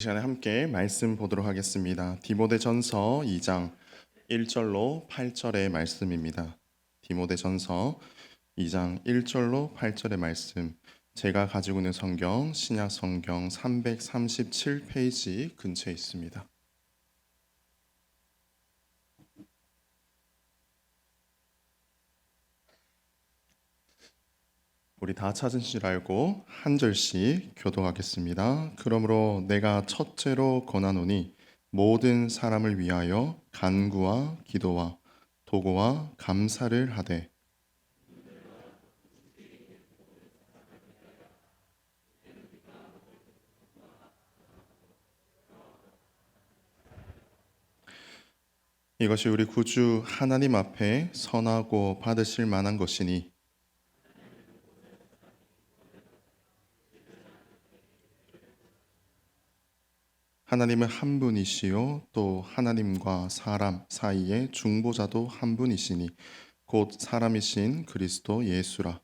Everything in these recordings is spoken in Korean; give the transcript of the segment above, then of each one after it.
이 시간에 함께 말씀 보도록 하겠습니다. 디모데전서 2장 1절로 8절의 말씀입니다. 디모데전서 2장 1절로 8절의 말씀. 제가 가지고 있는 성경 신약 성경 337페이지 근처에 있습니다. 우리 다 찾은 줄 알고 한 절씩 교독하겠습니다. 그러므로 내가 첫째로 권하노니 모든 사람을 위하여 간구와 기도와 도고와 감사를 하되 이것이 우리 구주 하나님 앞에 선하고 받으실 만한 것이니 하나님은 한 분이시요 또 하나님과 사람 사이의 중보자도 한 분이시니 곧 사람이신 그리스도 예수라.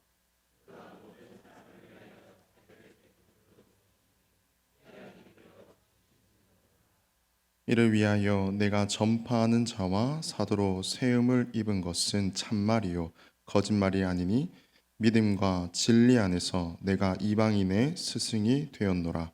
이를 위하여 내가 전파하는 자와 사도로 세움을 입은 것은 참말이요 거짓말이 아니니 믿음과 진리 안에서 내가 이방인의 스승이 되었노라.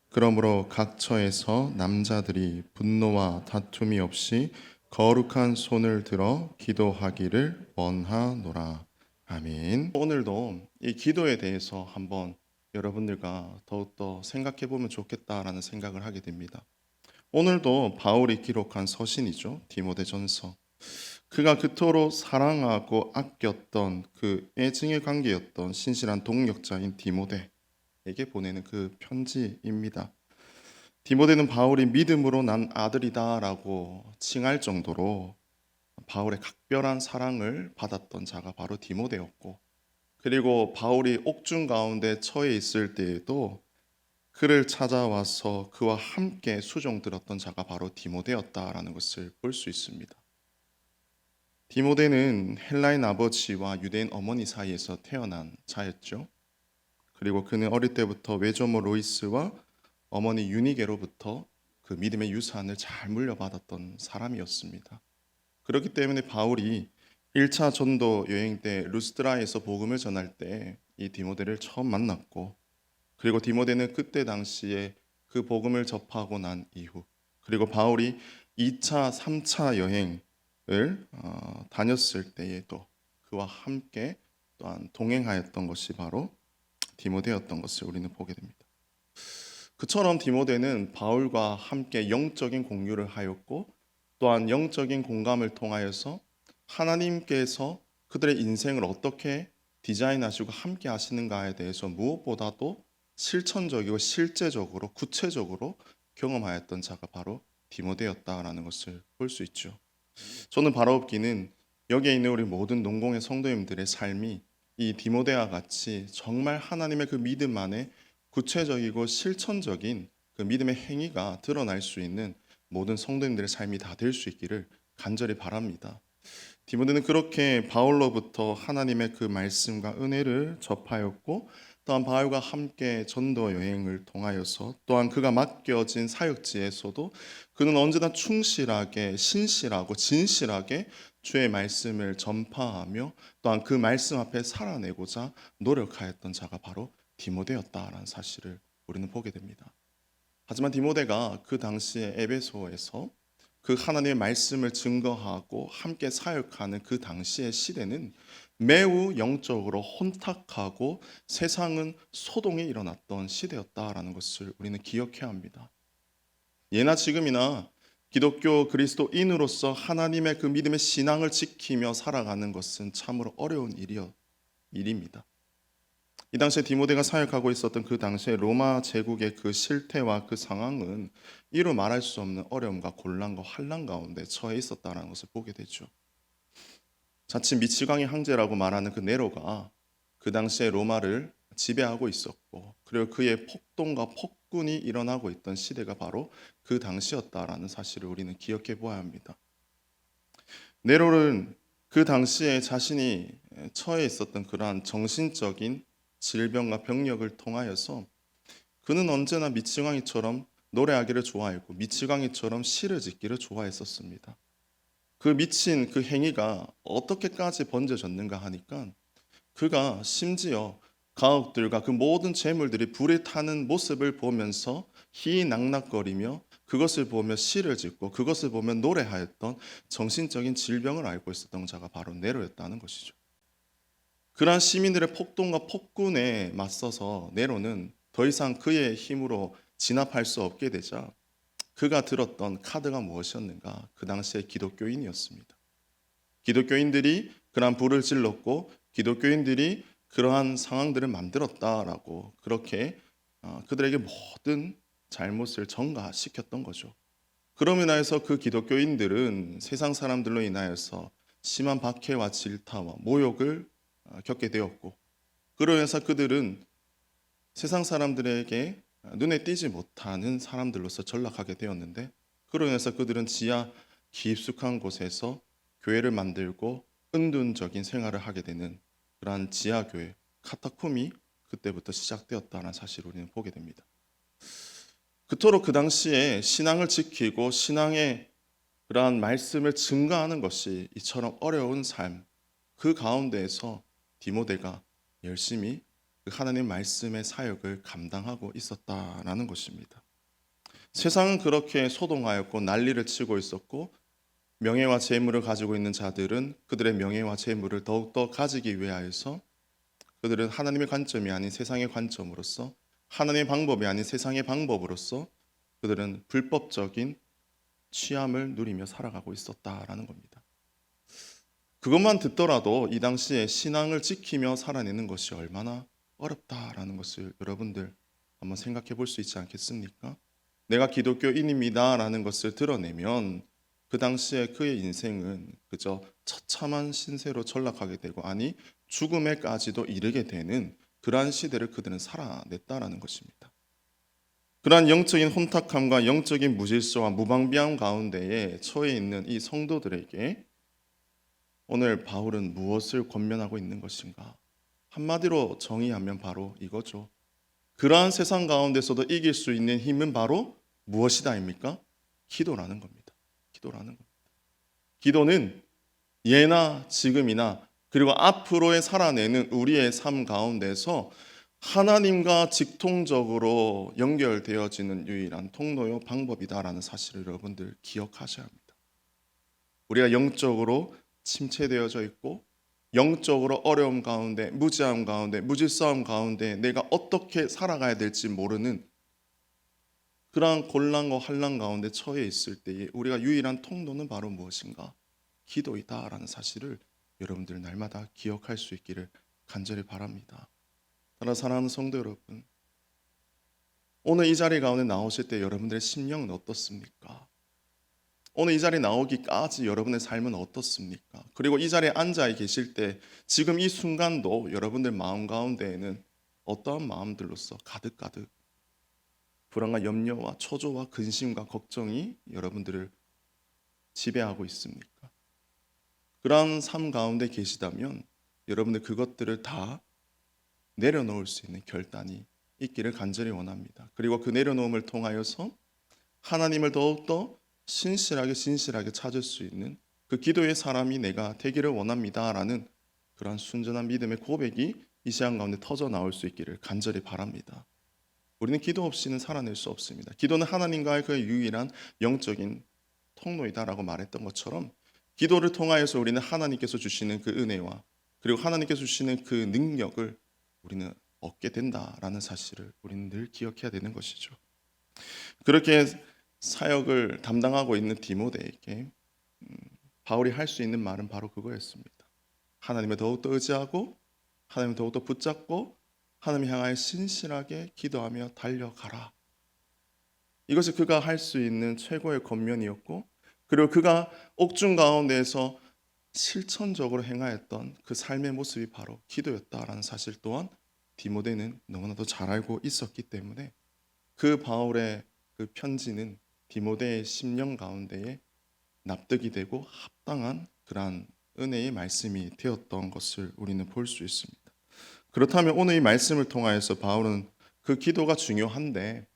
그러므로 각 처에서 남자들이 분노와 다툼이 없이 거룩한 손을 들어 기도하기를 원하노라. 아멘. 오늘도 이 기도에 대해서 한번 여러분들과 더욱더 생각해 보면 좋겠다라는 생각을 하게 됩니다. 오늘도 바울이 기록한 서신이죠. 디모데전서. 그가 그토록 사랑하고 아꼈던 그 애증의 관계였던 신실한 동역자인 디모데에게 보내는 그 편지입니다. 디모데는 바울이 믿음으로 난 아들이다라고 칭할 정도로 바울의 각별한 사랑을 받았던 자가 바로 디모데였고, 그리고 바울이 옥중 가운데 처해 있을 때에도 그를 찾아와서 그와 함께 수종 들었던 자가 바로 디모데였다라는 것을 볼 수 있습니다. 디모데는 헬라인 아버지와 유대인 어머니 사이에서 태어난 자였죠. 그리고 그는 어릴 때부터 외조모 로이스와 어머니 유니게로부터 그 믿음의 유산을 잘 물려받았던 사람이었습니다. 그렇기 때문에 바울이 1차 전도 여행 때 루스드라에서 복음을 전할 때 이 디모데를 처음 만났고, 그리고 디모데는 그때 당시에 그 복음을 접하고 난 이후, 그리고 바울이 2차, 3차 여행을 다녔을 때에도 그와 함께 또한 동행하였던 것이 바로 디모데였던 것을 우리는 보게 됩니다. 그처럼 디모데는 바울과 함께 영적인 공유를 하였고, 또한 영적인 공감을 통하여서 하나님께서 그들의 인생을 어떻게 디자인하시고 함께 하시는가에 대해서 무엇보다도 실천적이고 실제적으로 구체적으로 경험하였던 자가 바로 디모데였다라는 것을 볼 수 있죠. 저는 바라옵기는 여기에 있는 우리 모든 농공의 성도님들의 삶이 이 디모데와 같이 정말 하나님의 그 믿음 안에 구체적이고 실천적인 그 믿음의 행위가 드러날 수 있는 모든 성도님들의 삶이 다 될 수 있기를 간절히 바랍니다. 디모데는 그렇게 바울로부터 하나님의 그 말씀과 은혜를 접하였고, 또한 바울과 함께 전도 여행을 통하여서 또한 그가 맡겨진 사역지에서도 그는 언제나 충실하게 신실하고 진실하게 주의 말씀을 전파하며 또한 그 말씀 앞에 살아내고자 노력하였던 자가 바로 디모데였다라는 사실을 우리는 보게 됩니다. 하지만 디모데가 그 당시에 에베소에서 그 하나님의 말씀을 증거하고 함께 사역하는 그 당시의 시대는 매우 영적으로 혼탁하고 세상은 소동이 일어났던 시대였다라는 것을 우리는 기억해야 합니다. 예나 지금이나 기독교 그리스도인으로서 하나님의 그 믿음의 신앙을 지키며 살아가는 것은 참으로 어려운 일입니다. 이 당시에 디모데가 사역하고 있었던 그 당시에 로마 제국의 그 실태와 그 상황은 이루 말할 수 없는 어려움과 곤란과 환난 가운데 처해 있었다는 것을 보게 되죠. 자칫 미치광이 황제라고 말하는 그 네로가 그 당시에 로마를 지배하고 있었고, 그리고 그의 폭동과 폭군이 일어나고 있던 시대가 바로 그 당시였다라는 사실을 우리는 기억해 보아야 합니다. 네로는 그 당시에 자신이 처해 있었던 그러한 정신적인 질병과 병력을 통하여서 그는 언제나 미치광이처럼 노래하기를 좋아했고 미치광이처럼 시를 짓기를 좋아했었습니다. 그 미친 그 행위가 어떻게까지 번져졌는가 하니까 그가 심지어 가옥들과 그 모든 재물들이 불에 타는 모습을 보면서 희낙낙거리며 그것을 보며 시를 짓고 그것을 보며 노래하였던 정신적인 질병을 앓고 있었던 자가 바로 네로였다는 것이죠. 그러한 시민들의 폭동과 폭군에 맞서서 네로는 더 이상 그의 힘으로 진압할 수 없게 되자 그가 들었던 카드가 무엇이었는가? 그 당시에 기독교인이었습니다. 기독교인들이 그러한 불을 질렀고 기독교인들이 그러한 상황들을 만들었다라고 그렇게 그들에게 모든 잘못을 전가시켰던 거죠. 그러므로 인하여서 그 기독교인들은 세상 사람들로 인하여서 심한 박해와 질타와 모욕을 겪게 되었고 그로 인해서 그들은 세상 사람들에게 눈에 띄지 못하는 사람들로서 전락하게 되었는데 그로 인해서 그들은 지하 깊숙한 곳에서 교회를 만들고 은둔적인 생활을 하게 되는 그러한 지하교회 카타콤이 그때부터 시작되었다는 사실을 우리는 보게 됩니다. 그토록 그 당시에 신앙을 지키고 신앙의 그러한 말씀을 증거하는 것이 이처럼 어려운 삶, 그 가운데에서 디모데가 열심히 그 하나님 말씀의 사역을 감당하고 있었다라는 것입니다. 세상은 그렇게 소동하였고 난리를 치고 있었고 명예와 재물을 가지고 있는 자들은 그들의 명예와 재물을 더욱더 가지기 위하여서 그들은 하나님의 관점이 아닌 세상의 관점으로서 하나님의 방법이 아닌 세상의 방법으로서 그들은 불법적인 취함을 누리며 살아가고 있었다라는 겁니다. 그것만 듣더라도 이 당시에 신앙을 지키며 살아내는 것이 얼마나 어렵다라는 것을 여러분들 한번 생각해 볼 수 있지 않겠습니까? 내가 기독교인입니다라는 것을 드러내면 그 당시에 그의 인생은 그저 처참한 신세로 전락하게 되고 아니 죽음에까지도 이르게 되는 그러한 시대를 그들은 살아냈다라는 것입니다. 그러한 영적인 혼탁함과 영적인 무질서와 무방비함 가운데에 처해 있는 이 성도들에게 오늘 바울은 무엇을 권면하고 있는 것인가? 한마디로 정의하면 바로 이거죠. 그러한 세상 가운데서도 이길 수 있는 힘은 바로 무엇이다입니까? 기도라는 겁니다. 기도라는 겁니다. 기도는 예나 지금이나 그리고 앞으로의 살아내는 우리의 삶 가운데서 하나님과 직통적으로 연결되어지는 유일한 통로요 방법이다라는 사실을 여러분들 기억하셔야 합니다. 우리가 영적으로 침체되어져 있고 영적으로 어려움 가운데 무지함 가운데 무질서함 가운데 내가 어떻게 살아가야 될지 모르는 그러한 곤란과 환난 가운데 처해 있을 때에 우리가 유일한 통로는 바로 무엇인가? 기도이다라는 사실을 여러분들 날마다 기억할 수 있기를 간절히 바랍니다. 따라 사랑하는 성도 여러분, 오늘 이 자리 가운데 나오실 때 여러분들의 심령은 어떻습니까? 오늘 이 자리에 나오기까지 여러분의 삶은 어떻습니까? 그리고 이 자리에 앉아 계실 때 지금 이 순간도 여러분들 마음 가운데에는 어떠한 마음들로서 가득가득 불안과 염려와 초조와 근심과 걱정이 여러분들을 지배하고 있습니까? 그러한 삶 가운데 계시다면 여러분들 그것들을 다 내려놓을 수 있는 결단이 있기를 간절히 원합니다. 그리고 그 내려놓음을 통하여서 하나님을 더욱더 진실하게 찾을 수 있는 그 기도의 사람이 내가 되기를 원합니다라는 그러한 순전한 믿음의 고백이 이 시간 가운데 터져 나올 수 있기를 간절히 바랍니다. 우리는 기도 없이는 살아낼 수 없습니다. 기도는 하나님과의 그 유일한 영적인 통로이다라고 말했던 것처럼 기도를 통하여서 우리는 하나님께서 주시는 그 은혜와 그리고 하나님께서 주시는 그 능력을 우리는 얻게 된다라는 사실을 우리는 늘 기억해야 되는 것이죠. 그렇게 사역을 담당하고 있는 디모데에게 바울이 할 수 있는 말은 바로 그거였습니다. 하나님을 더욱더 의지하고 하나님을 더욱더 붙잡고 하나님 향하여 신실하게 기도하며 달려가라. 이것이 그가 할 수 있는 최고의 권면이었고 그리고 그가 옥중 가운데에서 실천적으로 행하였던 그 삶의 모습이 바로 기도였다라는 사실 또한 디모데는 너무나도 잘 알고 있었기 때문에 그 바울의 그 편지는 디모데의 심령 가운데에 납득이 되고 합당한 그러한 은혜의 말씀이 되었던 것을 우리는 볼 수 있습니다. 그렇다면 오늘 이 말씀을 통하여서 바울은 그 기도가 중요한데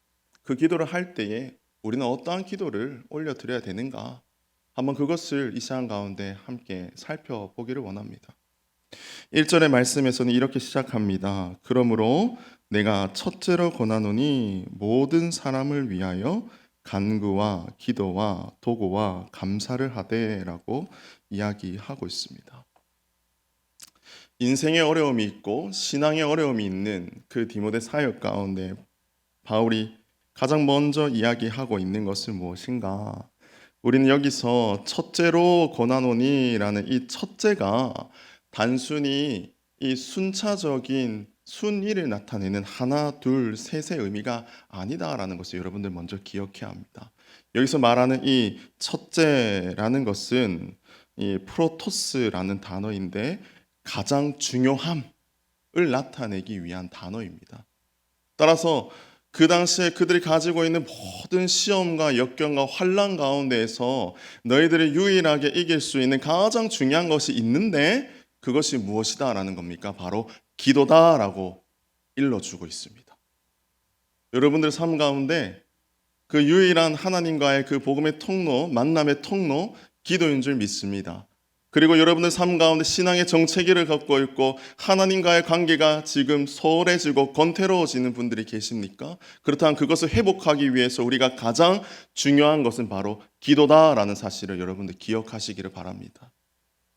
그 기도를 할 때에 우리는 어떠한 기도를 올려드려야 되는가? 한번 그것을 이 시간 가운데 함께 살펴보기를 원합니다. 1절의 말씀에서는 이렇게 시작합니다. 그러므로 내가 첫째로 권하노니 모든 사람을 위하여 간구와 기도와 도구와 감사를 하되라고 이야기하고 있습니다. 인생의 어려움이 있고 신앙의 어려움이 있는 그 디모데 사역 가운데 바울이 가장 먼저 이야기하고 있는 것은 무엇인가? 우리는 여기서 첫째로 권하노니라는 이 첫째가 단순히 이 순차적인 순위를 나타내는 하나, 둘, 셋의 의미가 아니다라는 것을 여러분들 먼저 기억해야 합니다. 여기서 말하는 이 첫째라는 것은 이 프로토스라는 단어인데 가장 중요함을 나타내기 위한 단어입니다. 따라서 그 당시에 그들이 가지고 있는 모든 시험과 역경과 환난 가운데에서 너희들이 유일하게 이길 수 있는 가장 중요한 것이 있는데 그것이 무엇이다라는 겁니까? 바로 기도다라고 일러주고 있습니다. 여러분들 삶 가운데 그 유일한 하나님과의 그 복음의 통로, 만남의 통로, 기도인 줄 믿습니다. 그리고 여러분들 삶 가운데 신앙의 정체기를 갖고 있고 하나님과의 관계가 지금 소홀해지고 권태로워지는 분들이 계십니까? 그렇다면 그것을 회복하기 위해서 우리가 가장 중요한 것은 바로 기도다라는 사실을 여러분들 기억하시기를 바랍니다.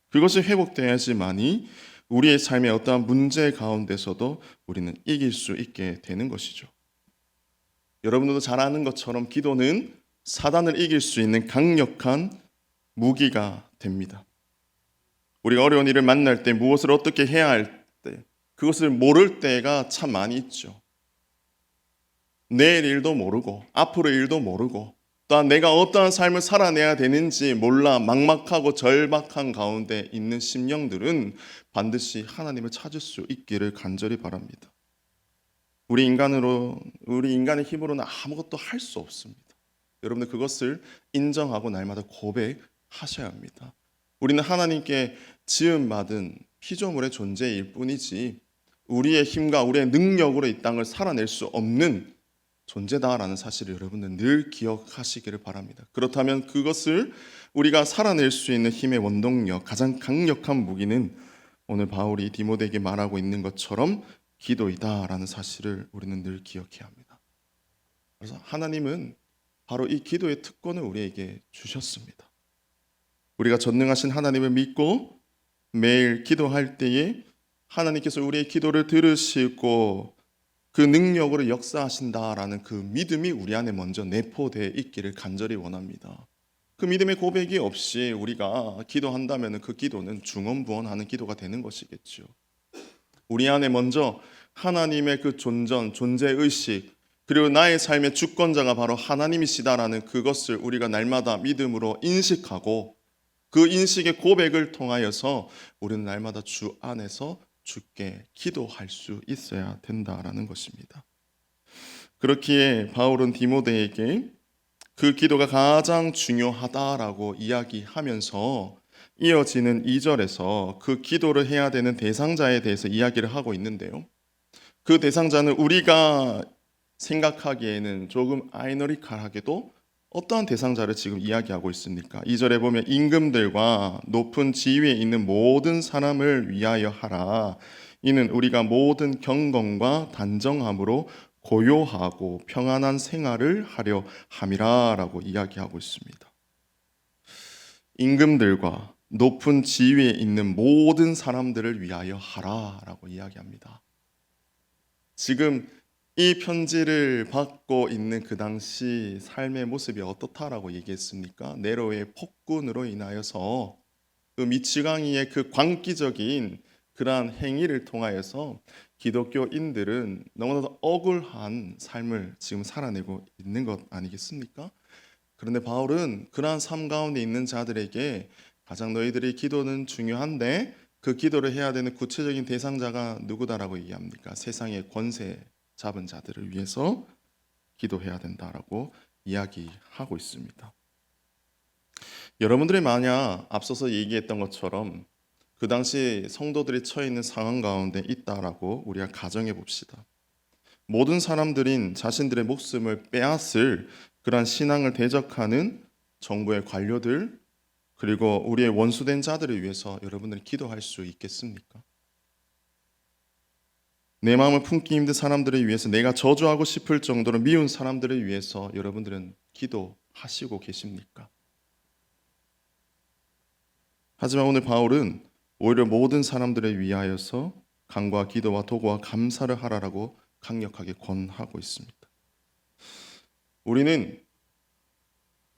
그것이 회복돼야지만이 우리의 삶의 어떠한 문제 가운데서도 우리는 이길 수 있게 되는 것이죠. 여러분들도 잘 아는 것처럼 기도는 사단을 이길 수 있는 강력한 무기가 됩니다. 우리가 어려운 일을 만날 때 무엇을 어떻게 해야 할 때 그것을 모를 때가 참 많이 있죠. 내일 일도 모르고 앞으로 일도 모르고 또한 내가 어떠한 삶을 살아내야 되는지 몰라 막막하고 절박한 가운데 있는 심령들은 반드시 하나님을 찾을 수 있기를 간절히 바랍니다. 우리 인간의 힘으로는 아무것도 할 수 없습니다. 여러분들 그것을 인정하고 날마다 고백하셔야 합니다. 우리는 하나님께 지음받은 피조물의 존재일 뿐이지 우리의 힘과 우리의 능력으로 이 땅을 살아낼 수 없는 존재다라는 사실을 여러분은 늘 기억하시기를 바랍니다. 그렇다면 그것을 우리가 살아낼 수 있는 힘의 원동력, 가장 강력한 무기는 오늘 바울이 디모데에게 말하고 있는 것처럼 기도이다라는 사실을 우리는 늘 기억해야 합니다. 그래서 하나님은 바로 이 기도의 특권을 우리에게 주셨습니다. 우리가 전능하신 하나님을 믿고 매일 기도할 때에 하나님께서 우리의 기도를 들으시고 그 능력으로 역사하신다라는 그 믿음이 우리 안에 먼저 내포되어 있기를 간절히 원합니다. 그 믿음의 고백이 없이 우리가 기도한다면 그 기도는 중언부언하는 기도가 되는 것이겠죠. 우리 안에 먼저 하나님의 그 존재의식 그리고 나의 삶의 주권자가 바로 하나님이시다라는 그것을 우리가 날마다 믿음으로 인식하고 그 인식의 고백을 통하여서 우리는 날마다 주 안에서 주께 기도할 수 있어야 된다라는 것입니다. 그렇기에 바울은 디모데에게 그 기도가 가장 중요하다라고 이야기하면서 이어지는 2절에서 그 기도를 해야 되는 대상자에 대해서 이야기를 하고 있는데요. 그 대상자는 우리가 생각하기에는 조금 아이러니컬하게도 어떠한 대상자를 지금 이야기하고 있습니까? 2절에 보면 임금들과 높은 지위에 있는 모든 사람을 위하여 하라. 이는 우리가 모든 경건과 단정함으로 고요하고 평안한 생활을 하려 함이라라고 이야기하고 있습니다. 임금들과 높은 지위에 있는 모든 사람들을 위하여 하라라고 이야기합니다. 지금 이 편지를 받고 있는 그 당시 삶의 모습이 어떻다라고 얘기했습니까? 네로의 폭군으로 인하여서 그 미치광이의 그 광기적인 그러한 행위를 통하여서 기독교인들은 너무나도 억울한 삶을 지금 살아내고 있는 것 아니겠습니까? 그런데 바울은 그러한 삶 가운데 있는 자들에게 가장 너희들의 기도는 중요한데 그 기도를 해야 되는 구체적인 대상자가 누구다라고 얘기합니까? 세상의 권세 잡은 자들을 위해서 기도해야 된다라고 이야기하고 있습니다. 여러분들이 만약 앞서서 얘기했던 것처럼 그 당시 성도들이 처해 있는 상황 가운데 있다라고 우리가 가정해 봅시다. 모든 사람들인 자신들의 목숨을 빼앗을 그러한 신앙을 대적하는 정부의 관료들, 그리고 우리의 원수된 자들을 위해서 여러분들이 기도할 수 있겠습니까? 내 마음을 품기 힘든 사람들을 위해서, 내가 저주하고 싶을 정도로 미운 사람들을 위해서 여러분들은 기도하시고 계십니까? 하지만 오늘 바울은 오히려 모든 사람들을 위하여서 간구와 기도와 도구와 감사를 하라라고 강력하게 권하고 있습니다. 우리는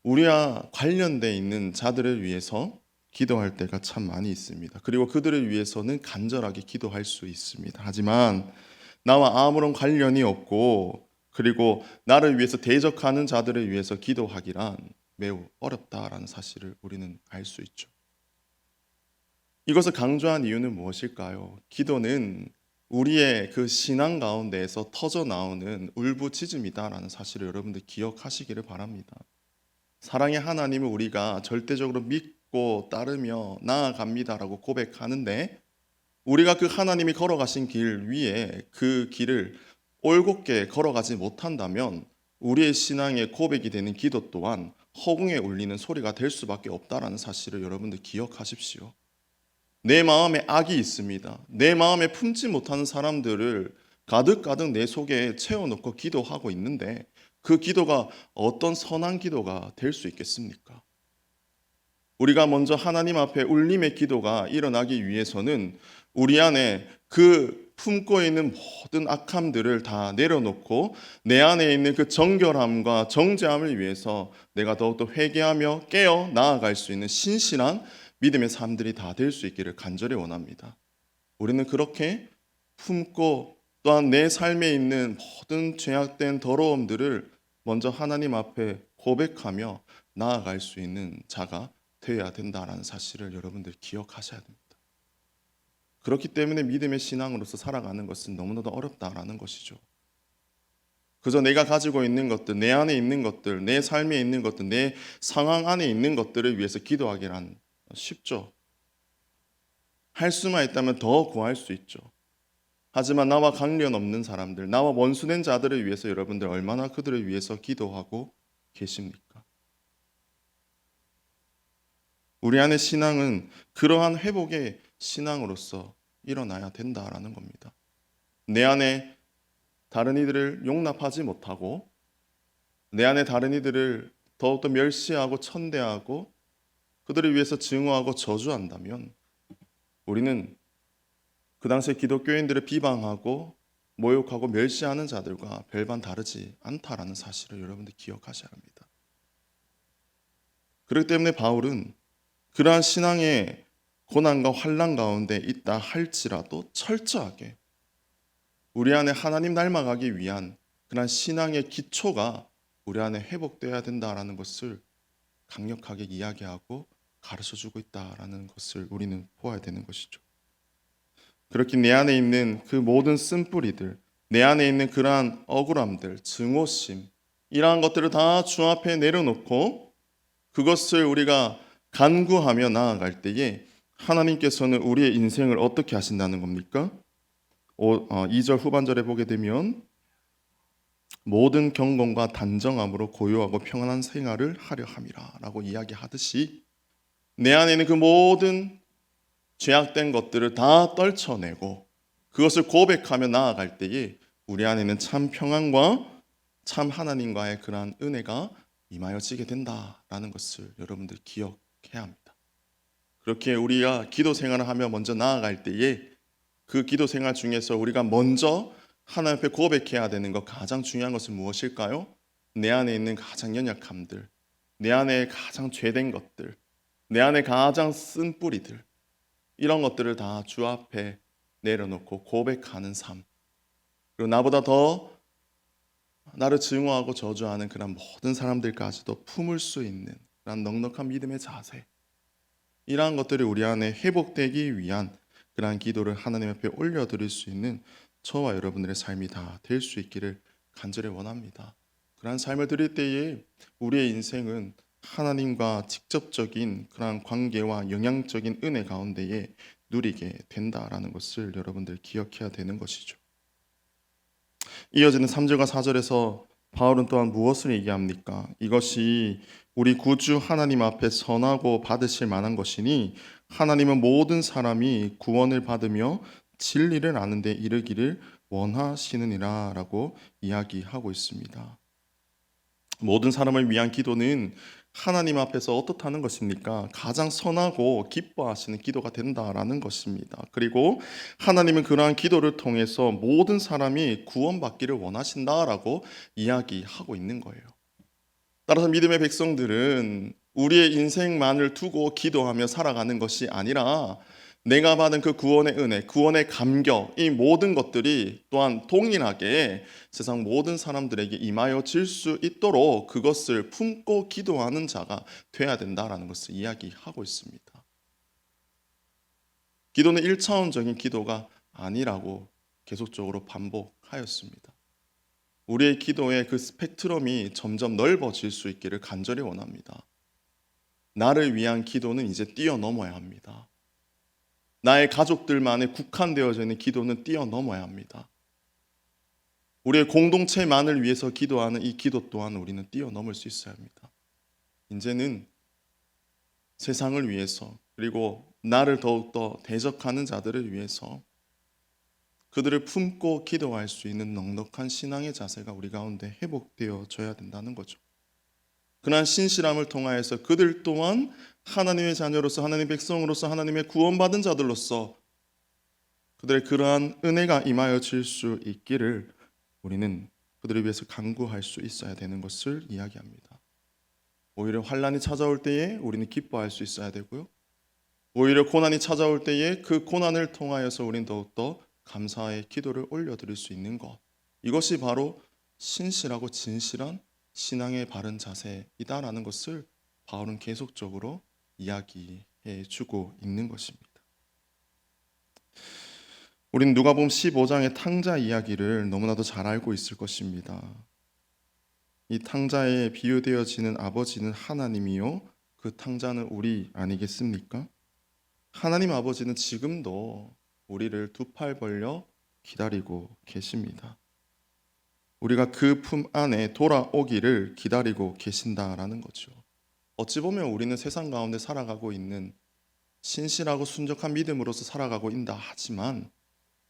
우리와 관련돼 있는 자들을 위해서 기도할 때가 참 많이 있습니다. 그리고 그들을 위해서는 간절하게 기도할 수 있습니다. 하지만 나와 아무런 관련이 없고, 그리고 나를 위해서 대적하는 자들을 위해서 기도하기란 매우 어렵다라는 사실을 우리는 알 수 있죠. 이것을 강조한 이유는 무엇일까요? 기도는 우리의 그 신앙 가운데에서 터져 나오는 울부짖음이다라는 사실을 여러분들 기억하시기를 바랍니다. 사랑의 하나님을 우리가 절대적으로 믿고 따르며 나아갑니다라고 고백하는데, 우리가 그 하나님이 걸어가신 길 위에 그 길을 올곧게 걸어가지 못한다면 우리의 신앙의 고백이 되는 기도 또한 허공에 울리는 소리가 될 수밖에 없다라는 사실을 여러분들 기억하십시오. 내 마음에 악이 있습니다. 내 마음에 품지 못하는 사람들을 가득가득 내 속에 채워놓고 기도하고 있는데, 그 기도가 어떤 선한 기도가 될 수 있겠습니까? 우리가 먼저 하나님 앞에 울림의 기도가 일어나기 위해서는 우리 안에 그 품고 있는 모든 악함들을 다 내려놓고 내 안에 있는 그 정결함과 정죄함을 위해서 내가 더욱더 회개하며 깨어 나아갈 수 있는 신실한 믿음의 삶들이 다 될 수 있기를 간절히 원합니다. 우리는 그렇게 품고 또한 내 삶에 있는 모든 죄악된 더러움들을 먼저 하나님 앞에 고백하며 나아갈 수 있는 자가 되어야 된다는 사실을 여러분들 기억하셔야 됩니다. 그렇기 때문에 믿음의 신앙으로서 살아가는 것은 너무나도 어렵다라는 것이죠. 그저 내가 가지고 있는 것들, 내 안에 있는 것들, 내 삶에 있는 것들, 내 상황 안에 있는 것들을 위해서 기도하기란 쉽죠. 할 수만 있다면 더 구할 수 있죠. 하지만 나와 관련 없는 사람들, 나와 원수된 자들을 위해서 여러분들 얼마나 그들을 위해서 기도하고 계십니까? 우리 안의 신앙은 그러한 회복의 신앙으로서 일어나야 된다라는 겁니다. 내 안에 다른 이들을 용납하지 못하고 내 안에 다른 이들을 더욱더 멸시하고 천대하고 그들을 위해서 증오하고 저주한다면 우리는 그 당시에 기독교인들을 비방하고 모욕하고 멸시하는 자들과 별반 다르지 않다라는 사실을 여러분들 기억하셔야 합니다. 그렇기 때문에 바울은 그러한 신앙의 고난과 환난 가운데 있다 할지라도 철저하게 우리 안에 하나님 닮아가기 위한 그러한 신앙의 기초가 우리 안에 회복되어야 된다라는 것을 강력하게 이야기하고 가르쳐주고 있다라는 것을 우리는 보아야 되는 것이죠. 그렇게 내 안에 있는 그 모든 쓴뿌리들, 내 안에 있는 그러한 억울함들, 증오심, 이러한 것들을 다 주 앞에 내려놓고 그것을 우리가 간구하며 나아갈 때에 하나님께서는 우리의 인생을 어떻게 하신다는 겁니까? 2절 후반절에 보게 되면 모든 경건과 단정함으로 고요하고 평안한 생활을 하려 함이라 라고 이야기하듯이 내 안에 있는 그 모든 죄악된 것들을 다 떨쳐내고 그것을 고백하며 나아갈 때에 우리 안에는 참 평안과 참 하나님과의 그러한 은혜가 임하여지게 된다라는 것을 여러분들 기억해야 합니다. 그렇게 우리가 기도 생활을 하며 먼저 나아갈 때에 그 기도 생활 중에서 우리가 먼저 하나님 앞에 고백해야 되는 것, 가장 중요한 것은 무엇일까요? 내 안에 있는 가장 연약함들, 내 안에 가장 죄된 것들, 내 안에 가장 쓴 뿌리들, 이런 것들을 다 주 앞에 내려놓고 고백하는 삶, 그리고 나보다 더 나를 증오하고 저주하는 그런 모든 사람들까지도 품을 수 있는 그런 넉넉한 믿음의 자세, 이러한 것들이 우리 안에 회복되기 위한 그러한 기도를 하나님 앞에 올려드릴 수 있는 저와 여러분들의 삶이 다 될 수 있기를 간절히 원합니다. 그러한 삶을 드릴 때에 우리의 인생은 하나님과 직접적인 그러한 관계와 영향적인 은혜 가운데에 누리게 된다라는 것을 여러분들 기억해야 되는 것이죠. 이어지는 3절과 4절에서 바울은 또한 무엇을 얘기합니까? 이것이 우리 구주 하나님 앞에 선하고 받으실 만한 것이니 하나님은 모든 사람이 구원을 받으며 진리를 아는 데 이르기를 원하시느니라 라고 이야기하고 있습니다. 모든 사람을 위한 기도는 하나님 앞에서 어떻다는 것입니까? 가장 선하고 기뻐하시는 기도가 된다라는 것입니다. 그리고 하나님은 그러한 기도를 통해서 모든 사람이 구원받기를 원하신다라고 이야기하고 있는 거예요. 따라서 믿음의 백성들은 우리의 인생만을 두고 기도하며 살아가는 것이 아니라 내가 받은 그 구원의 은혜, 구원의 감격, 이 모든 것들이 또한 동일하게 세상 모든 사람들에게 임하여 질 수 있도록 그것을 품고 기도하는 자가 돼야 된다라는 것을 이야기하고 있습니다. 기도는 1차원적인 기도가 아니라고 계속적으로 반복하였습니다. 우리의 기도의 그 스펙트럼이 점점 넓어질 수 있기를 간절히 원합니다. 나를 위한 기도는 이제 뛰어넘어야 합니다. 나의 가족들만에 국한되어져 있는 기도는 뛰어넘어야 합니다. 우리의 공동체만을 위해서 기도하는 이 기도 또한 우리는 뛰어넘을 수 있어야 합니다. 이제는 세상을 위해서 그리고 나를 더욱더 대적하는 자들을 위해서 그들을 품고 기도할 수 있는 넉넉한 신앙의 자세가 우리 가운데 회복되어져야 된다는 거죠. 그러한 신실함을 통하여서 그들 또한 하나님의 자녀로서 하나님의 백성으로서 하나님의 구원받은 자들로서 그들의 그러한 은혜가 임하여질 수 있기를 우리는 그들을 위해서 간구할 수 있어야 되는 것을 이야기합니다. 오히려 환난이 찾아올 때에 우리는 기뻐할 수 있어야 되고요. 오히려 고난이 찾아올 때에 그 고난을 통하여서 우리는 더욱더 감사의 기도를 올려드릴 수 있는 것, 이것이 바로 신실하고 진실한 신앙의 바른 자세이다라는 것을 바울은 계속적으로 이야기해 주고 있는 것입니다. 우리는 누가복음 15장의 탕자 이야기를 너무나도 잘 알고 있을 것입니다. 이 탕자에 비유되어지는 아버지는 하나님이요, 그 탕자는 우리 아니겠습니까? 하나님 아버지는 지금도 우리를 두 팔 벌려 기다리고 계십니다. 우리가 그 품 안에 돌아오기를 기다리고 계신다라는 거죠. 어찌 보면 우리는 세상 가운데 살아가고 있는 신실하고 순적한 믿음으로서 살아가고 있다 하지만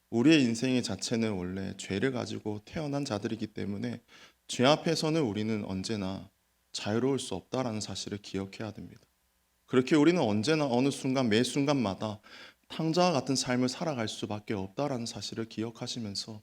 우리의 인생의 자체는 원래 죄를 가지고 태어난 자들이기 때문에 죄 앞에서는 우리는 언제나 자유로울 수 없다라는 사실을 기억해야 됩니다. 그렇게 우리는 언제나 어느 순간 매 순간마다 탕자와 같은 삶을 살아갈 수밖에 없다라는 사실을 기억하시면서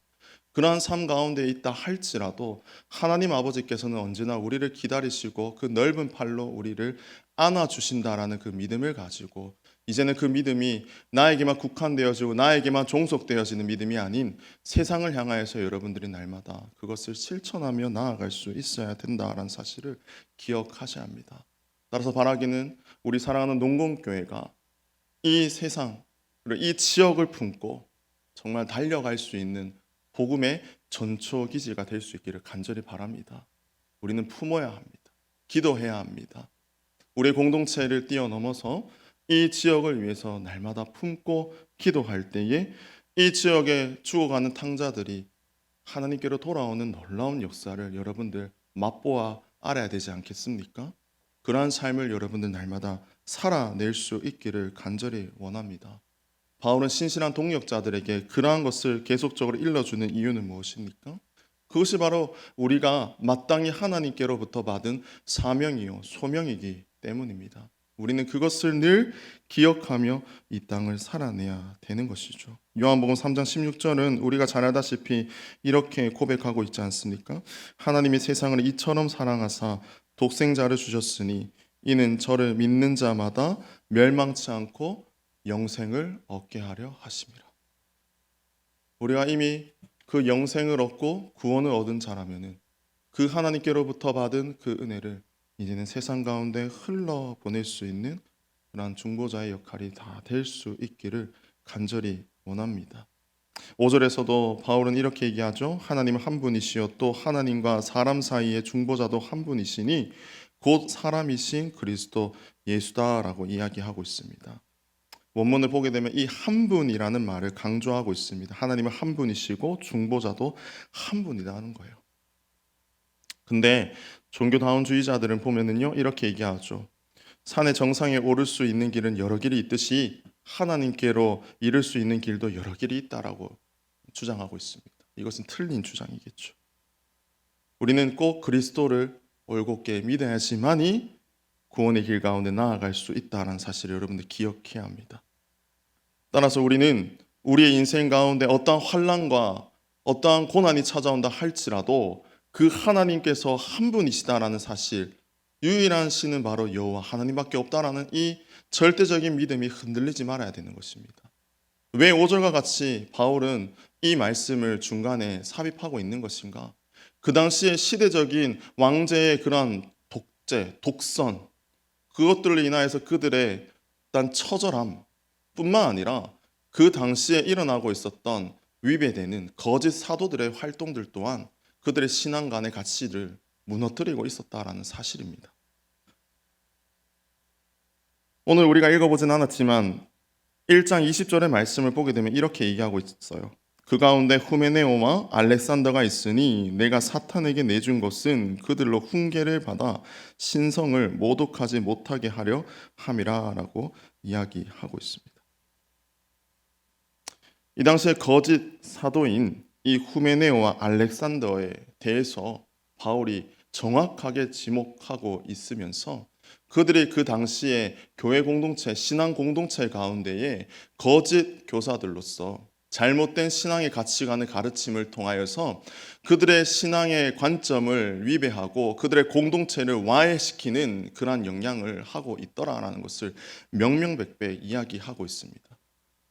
그러한 삶 가운데 있다 할지라도 하나님 아버지께서는 언제나 우리를 기다리시고 그 넓은 팔로 우리를 안아주신다라는 그 믿음을 가지고 이제는 그 믿음이 나에게만 국한되어지고 나에게만 종속되어지는 믿음이 아닌 세상을 향하여서 여러분들이 날마다 그것을 실천하며 나아갈 수 있어야 된다라는 사실을 기억하셔야 합니다. 따라서 바라기는 우리 사랑하는 농공교회가 이 세상 그리고 이 지역을 품고 정말 달려갈 수 있는 복음의 전초기지가 될 수 있기를 간절히 바랍니다. 우리는 품어야 합니다. 기도해야 합니다. 우리의 공동체를 뛰어넘어서 이 지역을 위해서 날마다 품고 기도할 때에 이 지역에 죽어가는 탕자들이 하나님께로 돌아오는 놀라운 역사를 여러분들 맛보아 알아야 되지 않겠습니까? 그러한 삶을 여러분들 날마다 살아낼 수 있기를 간절히 원합니다. 바울은 신실한 동역자들에게 그러한 것을 계속적으로 일러주는 이유는 무엇입니까? 그것이 바로 우리가 마땅히 하나님께로부터 받은 사명이요 소명이기 때문입니다. 우리는 그것을 늘 기억하며 이 땅을 살아내야 되는 것이죠. 요한복음 3장 16절은 우리가 잘 알다시피 이렇게 고백하고 있지 않습니까? 하나님이 세상을 이처럼 사랑하사 독생자를 주셨으니 이는 저를 믿는 자마다 멸망치 않고 영생을 얻게 하려 하심이라. 우리가 이미 그 영생을 얻고 구원을 얻은 자라면은 그 하나님께로부터 받은 그 은혜를 이제는 세상 가운데 흘러보낼 수 있는 그러한 중보자의 역할이 다 될 수 있기를 간절히 원합니다. 5절에서도 바울은 이렇게 얘기하죠. 하나님은 한 분이시요 또 하나님과 사람 사이의 중보자도 한 분이시니 곧 사람이신 그리스도 예수다라고 이야기하고 있습니다. 원문을 보게 되면 이 한 분이라는 말을 강조하고 있습니다. 하나님은 한 분이시고 중보자도 한 분이라는 거예요. 근데 종교다운주의자들은 보면은요, 이렇게 얘기하죠. 산의 정상에 오를 수 있는 길은 여러 길이 있듯이 하나님께로 이를 수 있는 길도 여러 길이 있다라고 주장하고 있습니다. 이것은 틀린 주장이겠죠. 우리는 꼭 그리스도를 올곧게 믿어야지만이 구원의 길 가운데 나아갈 수 있다는 사실을 여러분들 기억해야 합니다. 따라서 우리는 우리의 인생 가운데 어떠한 환난과 어떠한 고난이 찾아온다 할지라도 그 하나님께서 한 분이시다라는 사실, 유일한 신은 바로 여호와 하나님밖에 없다라는 이 절대적인 믿음이 흔들리지 말아야 되는 것입니다. 왜 5절과 같이 바울은 이 말씀을 중간에 삽입하고 있는 것인가? 그 당시에 시대적인 왕제의 그런 독재, 독선, 그것들로 인하여서 그들의 일단 처절함 뿐만 아니라 그 당시에 일어나고 있었던 위배되는 거짓 사도들의 활동들 또한 그들의 신앙관의 가치를 무너뜨리고 있었다라는 사실입니다. 오늘 우리가 읽어보진 않았지만 1장 20절의 말씀을 보게 되면 이렇게 얘기하고 있어요. 그 가운데 후메네오와 알렉산더가 있으니 내가 사탄에게 내준 것은 그들로 훈계를 받아 신성을 모독하지 못하게 하려 함이라 라고 이야기하고 있습니다. 이 당시에 거짓 사도인 이 후메네오와 알렉산더에 대해서 바울이 정확하게 지목하고 있으면서 그들이 그 당시에 교회 공동체, 신앙 공동체 가운데에 거짓 교사들로서 잘못된 신앙의 가치관의 가르침을 통하여서 그들의 신앙의 관점을 위배하고 그들의 공동체를 와해시키는 그러한 영향을 하고 있더라라는 것을 명명백백 이야기하고 있습니다.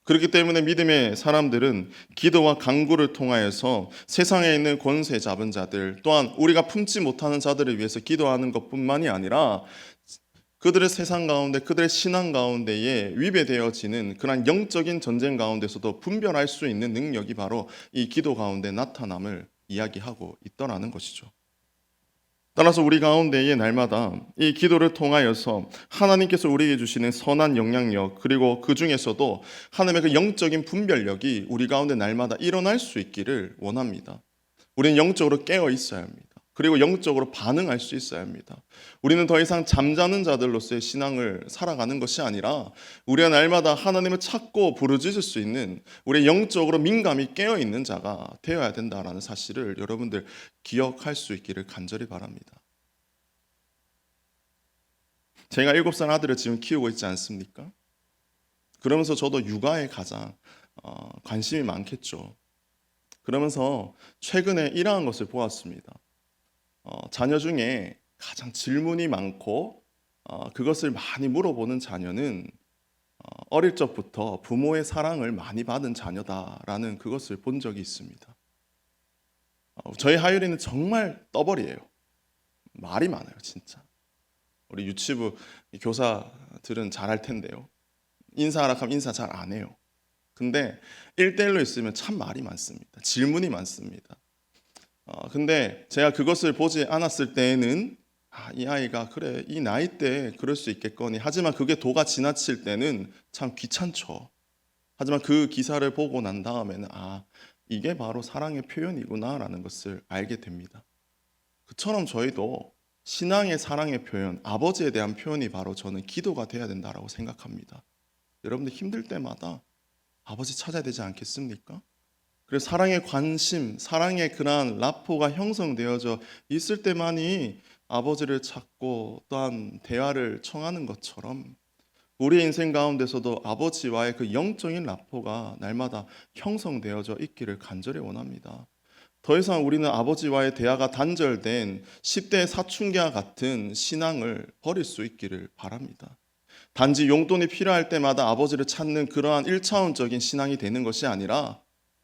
그렇기 때문에 믿음의 사람들은 기도와 간구를 통하여서 세상에 있는 권세 잡은 자들 또한 우리가 품지 못하는 자들을 위해서 기도하는 것뿐만이 아니라 그들의 세상 가운데 그들의 신앙 가운데에 위배되어지는 그런 영적인 전쟁 가운데서도 분별할 수 있는 능력이 바로 이 기도 가운데 나타남을 이야기하고 있더라는 것이죠. 따라서 우리 가운데에 날마다 이 기도를 통하여서 하나님께서 우리에게 주시는 선한 영향력 그리고 그 중에서도 하나님의 그 영적인 분별력이 우리 가운데 날마다 일어날 수 있기를 원합니다. 우리는 영적으로 깨어 있어야 합니다. 그리고 영적으로 반응할 수 있어야 합니다. 우리는 더 이상 잠자는 자들로서의 신앙을 살아가는 것이 아니라 우리가 날마다 하나님을 찾고 부르짖을 수 있는 우리의 영적으로 민감히 깨어 있는 자가 되어야 된다는 사실을 여러분들 기억할 수 있기를 간절히 바랍니다. 제가 7살 아들을 지금 키우고 있지 않습니까? 그러면서 저도 육아에 가장 관심이 많겠죠. 그러면서 최근에 이러한 것을 보았습니다. 자녀 중에 가장 질문이 많고 그것을 많이 물어보는 자녀는 어릴 적부터 부모의 사랑을 많이 받은 자녀다라는 그것을 본 적이 있습니다. 저희 하율이는 정말 떠벌이에요. 말이 많아요, 진짜. 우리 유치부 교사들은 잘할 텐데요. 인사하라 하면 인사 잘 안 해요. 근데 1대1로 있으면 참 말이 많습니다. 질문이 많습니다. 근데 제가 그것을 보지 않았을 때에는 이 아이가 그래 이 나이 때 그럴 수 있겠거니 하지만 그게 도가 지나칠 때는 참 귀찮죠. 하지만 그 기사를 보고 난 다음에는 이게 바로 사랑의 표현이구나라는 것을 알게 됩니다. 그처럼 저희도 신앙의 사랑의 표현, 아버지에 대한 표현이 바로 저는 기도가 돼야 된다라고 생각합니다. 여러분들 힘들 때마다 아버지 찾아야 되지 않겠습니까? 그래서 사랑의 관심, 사랑의 그러한 라포가 형성되어져 있을 때만이 아버지를 찾고 또한 대화를 청하는 것처럼 우리 인생 가운데서도 아버지와의 그 영적인 라포가 날마다 형성되어져 있기를 간절히 원합니다. 더 이상 우리는 아버지와의 대화가 단절된 10대 사춘기와 같은 신앙을 버릴 수 있기를 바랍니다. 단지 용돈이 필요할 때마다 아버지를 찾는 그러한 1차원적인 신앙이 되는 것이 아니라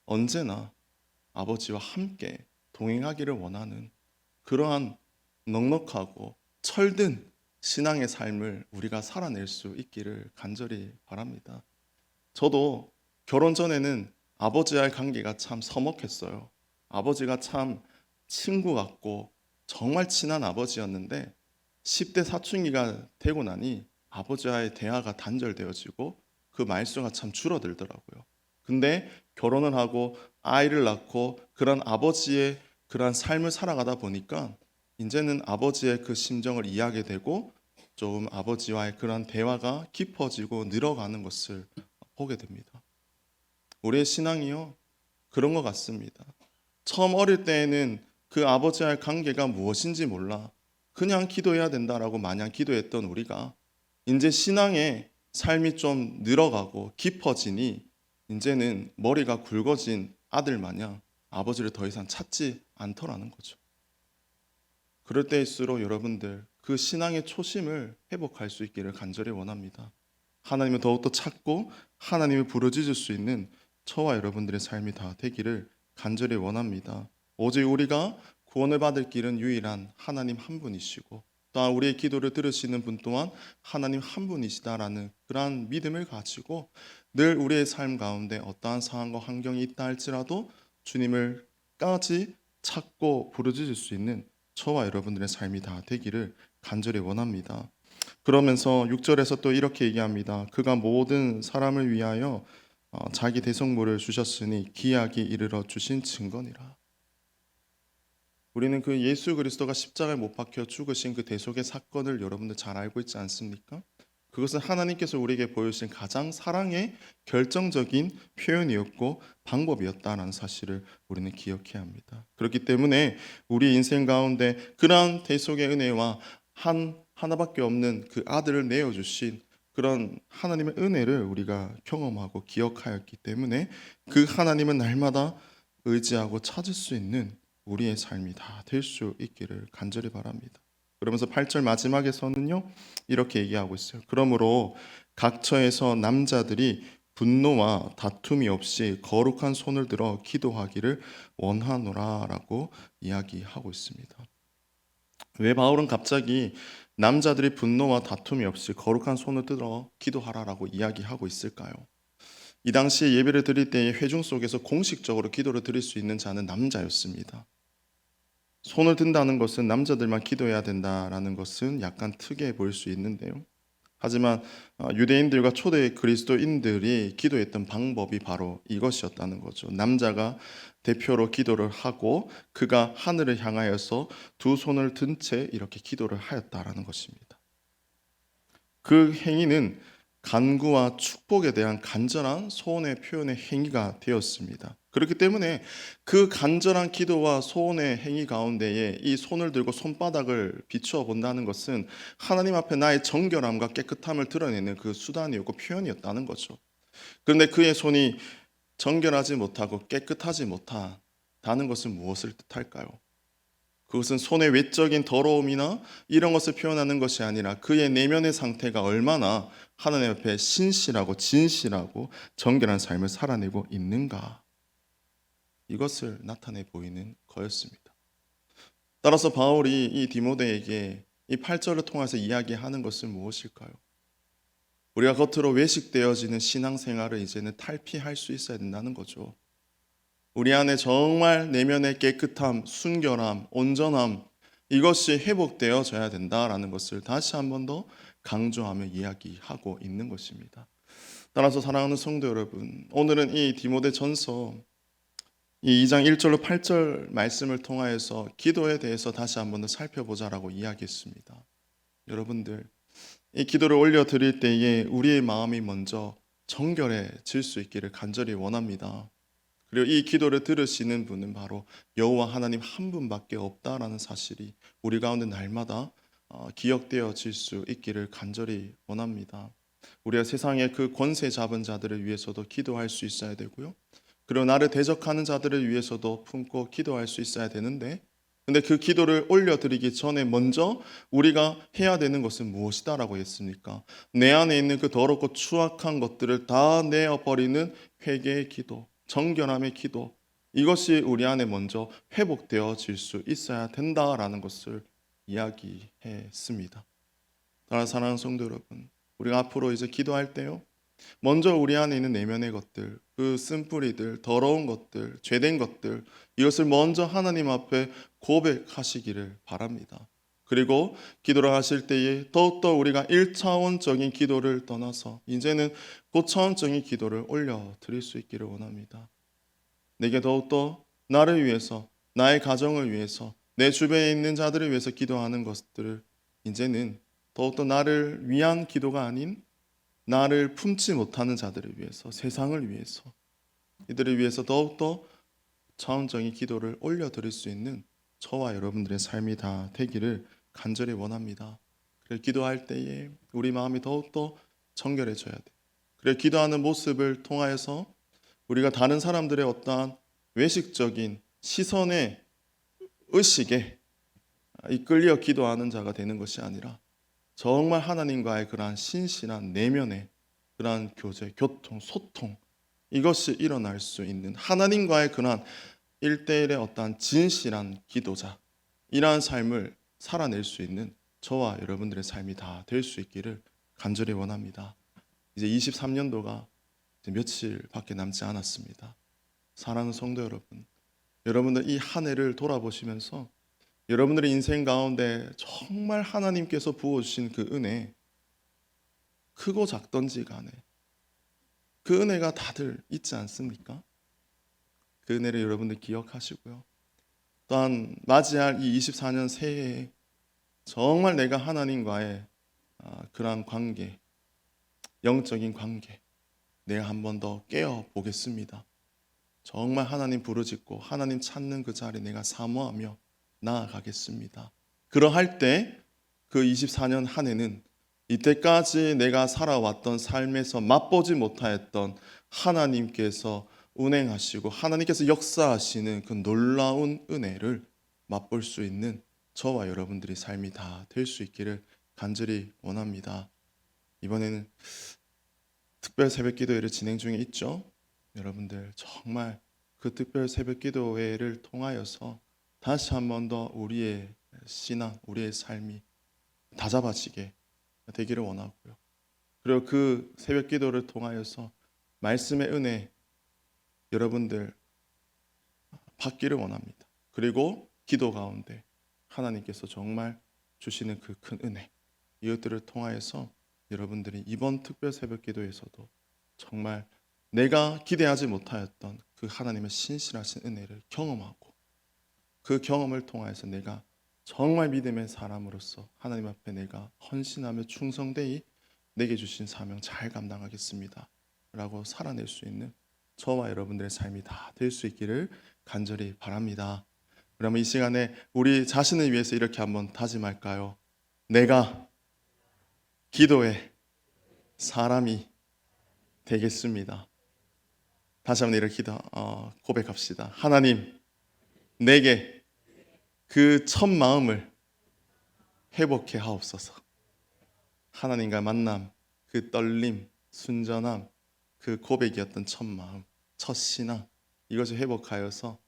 언제나 아버지와 함께 동행하기를 원하는 그러한 넉넉하고 철든 신앙의 삶을 우리가 살아낼 수 있기를 간절히 바랍니다. 저도 결혼 전에는 아버지와의 관계가 참 서먹했어요. 아버지가 참 친구 같고 정말 친한 아버지였는데 10대 사춘기가 되고 나니 아버지와의 대화가 단절되어지고 그 말수가 참 줄어들더라고요. 근데 결혼을 하고 아이를 낳고 그런 아버지의 그러한 삶을 살아가다 보니까 이제는 아버지의 그 심정을 이해하게 되고 좀 아버지와의 그런 대화가 깊어지고 늘어가는 것을 보게 됩니다. 우리의 신앙이요, 그런 것 같습니다. 처음 어릴 때에는 그 아버지와의 관계가 무엇인지 몰라 그냥 기도해야 된다라고 마냥 기도했던 우리가 이제 신앙의 삶이 좀 늘어가고 깊어지니 이제는 머리가 굵어진 아들 마냥 아버지를 더 이상 찾지 않더라는 거죠. 그럴 때일수록 여러분들 그 신앙의 초심을 회복할 수 있기를 간절히 원합니다. 하나님을 더욱더 찾고 하나님을 부르짖을 수 있는 저와 여러분들의 삶이 다 되기를 간절히 원합니다. 오직 우리가 구원을 받을 길은 유일한 하나님 한 분이시고 또한 우리의 기도를 들으시는 분 또한 하나님 한 분이시다라는 그러한 믿음을 가지고 늘 우리의 삶 가운데 어떠한 상황과 환경이 있다 할지라도 주님을 까지 찾고 부르짖을 수 있는 저와 여러분들의 삶이 다 되기를 간절히 원합니다. 그러면서 6절에서 또 이렇게 얘기합니다. 그가 모든 사람을 위하여 자기 대성물을 주셨으니 기약이 이르러 주신 증거니라. 우리는 그 예수 그리스도가 십자가에 못 박혀 죽으신 그 대속의 사건을 여러분들 잘 알고 있지 않습니까? 그것은 하나님께서 우리에게 보여주신 가장 사랑의 결정적인 표현이었고 방법이었다는 사실을 우리는 기억해야 합니다. 그렇기 때문에 우리 인생 가운데 그러한 대속의 은혜와 하나밖에 없는 그 아들을 내어주신 그런 하나님의 은혜를 우리가 경험하고 기억하였기 때문에 그 하나님은 날마다 의지하고 찾을 수 있는 우리의 삶이 다 될 수 있기를 간절히 바랍니다. 그러면서 8절 마지막에서는요 이렇게 얘기하고 있어요. 그러므로 각처에서 남자들이 분노와 다툼이 없이 거룩한 손을 들어 기도하기를 원하노라라고 이야기하고 있습니다. 왜 바울은 갑자기 남자들이 분노와 다툼이 없이 거룩한 손을 들어 기도하라라고 이야기하고 있을까요? 이 당시에 예배를 드릴 때의 회중 속에서 공식적으로 기도를 드릴 수 있는 자는 남자였습니다. 손을 든다는 것은 남자들만 기도해야 된다라는 것은 약간 특이해 보일 수 있는데요. 하지만 유대인들과 초대 그리스도인들이 기도했던 방법이 바로 이것이었다는 거죠. 남자가 대표로 기도를 하고 그가 하늘을 향하여서 두 손을 든 채 이렇게 기도를 하였다라는 것입니다. 그 행위는 간구와 축복에 대한 간절한 소원의 표현의 행위가 되었습니다. 그렇기 때문에 그 간절한 기도와 소원의 행위 가운데에 이 손을 들고 손바닥을 비추어 본다는 것은 하나님 앞에 나의 정결함과 깨끗함을 드러내는 그 수단이었고 표현이었다는 거죠. 그런데 그의 손이 정결하지 못하고 깨끗하지 못하다는 것은 무엇을 뜻할까요? 그것은 손의 외적인 더러움이나 이런 것을 표현하는 것이 아니라 그의 내면의 상태가 얼마나 하나님 앞에 신실하고 진실하고 정결한 삶을 살아내고 있는가, 이것을 나타내 보이는 거였습니다. 따라서 바울이 이 디모데에게 이 8절을 통해서 이야기하는 것은 무엇일까요? 우리가 겉으로 외식되어지는 신앙생활을 이제는 탈피할 수 있어야 된다는 거죠. 우리 안에 정말 내면의 깨끗함, 순결함, 온전함, 이것이 회복되어져야 된다라는 것을 다시 한 번 더 강조하며 이야기하고 있는 것입니다. 따라서 사랑하는 성도 여러분, 오늘은 이 디모데전서 이 2장 1절로 8절 말씀을 통하여서 기도에 대해서 다시 한 번 더 살펴보자라고 이야기했습니다. 여러분들, 이 기도를 올려드릴 때에 우리의 마음이 먼저 정결해질 수 있기를 간절히 원합니다. 그리고 이 기도를 들으시는 분은 바로 여호와 하나님 한 분밖에 없다라는 사실이 우리 가운데 날마다 기억되어질 수 있기를 간절히 원합니다. 우리가 세상의 그 권세 잡은 자들을 위해서도 기도할 수 있어야 되고요. 그리고 나를 대적하는 자들을 위해서도 품고 기도할 수 있어야 되는데, 근데 그 기도를 올려드리기 전에 먼저 우리가 해야 되는 것은 무엇이다라고 했습니까? 내 안에 있는 그 더럽고 추악한 것들을 다 내어버리는 회개의 기도, 정결함의 기도, 이것이 우리 안에 먼저 회복되어질 수 있어야 된다라는 것을 이야기했습니다. 따라서 사랑하는 성도 여러분, 우리가 앞으로 이제 기도할 때요, 먼저 우리 안에 있는 내면의 것들, 그 쓴뿌리들, 더러운 것들, 죄된 것들, 이것을 먼저 하나님 앞에 고백하시기를 바랍니다. 그리고 기도를 하실 때에 더욱더 우리가 1차원적인 기도를 떠나서 이제는 고차원적인 기도를 올려드릴 수 있기를 원합니다. 내게 더욱더 나를 위해서, 나의 가정을 위해서, 내 주변에 있는 자들을 위해서 기도하는 것들을 이제는 더욱더 나를 위한 기도가 아닌 나를 품지 못하는 자들을 위해서, 세상을 위해서, 이들을 위해서 더욱더 차원적인 기도를 올려드릴 수 있는 저와 여러분들의 삶이 다 되기를 간절히 원합니다. 그래 기도할 때에 우리 마음이 더욱더 청결해져야 돼. 그래 기도하는 모습을 통하여서 우리가 다른 사람들의 어떠한 외식적인 시선의 의식에 이끌려 기도하는 자가 되는 것이 아니라 정말 하나님과의 그러한 신실한 내면의 그러한 교제, 교통, 소통 이것이 일어날 수 있는 하나님과의 그러한 1대1의 어떠한 진실한 기도자 이러한 삶을 살아낼 수 있는 저와 여러분들의 삶이 다 될 수 있기를 간절히 원합니다. 이제 23년도가 이제 며칠밖에 남지 않았습니다. 사랑하는 성도 여러분, 여러분들 이 한 해를 돌아보시면서 여러분들의 인생 가운데 정말 하나님께서 부어주신 그 은혜, 크고 작던지 간에 그 은혜가 다들 있지 않습니까? 그 은혜를 여러분들 기억하시고요. 또한 맞이할 이 24년 새해에 정말 내가 하나님과의 그러한 관계, 영적인 관계 내가 한 번 더 깨어 보겠습니다. 정말 하나님 부르짖고 하나님 찾는 그 자리 내가 사모하며 나아가겠습니다. 그러할 때 그 24년 한 해는 이때까지 내가 살아왔던 삶에서 맛보지 못하였던 하나님께서 운행하시고 하나님께서 역사하시는 그 놀라운 은혜를 맛볼 수 있는 저와 여러분들의 삶이 다 될 수 있기를 간절히 원합니다. 이번에는 특별 새벽 기도회를 진행 중에 있죠. 여러분들 정말 그 특별 새벽 기도회를 통하여서 다시 한 번 더 우리의 신앙, 우리의 삶이 다잡아지게 되기를 원하고요. 그리고 그 새벽 기도를 통하여서 말씀의 은혜 여러분들 받기를 원합니다. 그리고 기도 가운데 하나님께서 정말 주시는 그 큰 은혜 이것들을 통하여서 여러분들이 이번 특별 새벽 기도에서도 정말 내가 기대하지 못하였던 그 하나님의 신실하신 은혜를 경험하고 그 경험을 통하여서 내가 정말 믿음의 사람으로서 하나님 앞에 내가 헌신하며 충성되이 내게 주신 사명 잘 감당하겠습니다 라고 살아낼 수 있는 저와 여러분들의 삶이 다 될 수 있기를 간절히 바랍니다. 그러면 이 시간에 우리 자신을 위해서 이렇게 한번 다짐할까요? 내가 기도의 사람이 되겠습니다. 다시 한번 이렇게 고백합시다. 하나님, 내게 그 첫 마음을 회복해 하옵소서. 하나님과 만남, 그 떨림, 순전함, 그 고백이었던 첫 마음, 첫 신앙 이것을 회복하여서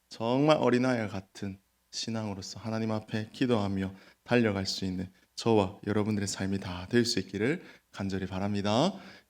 정말 어린아이와 같은 신앙으로서 하나님 앞에 기도하며 달려갈 수 있는 저와 여러분들의 삶이 다 될 수 있기를 간절히 바랍니다.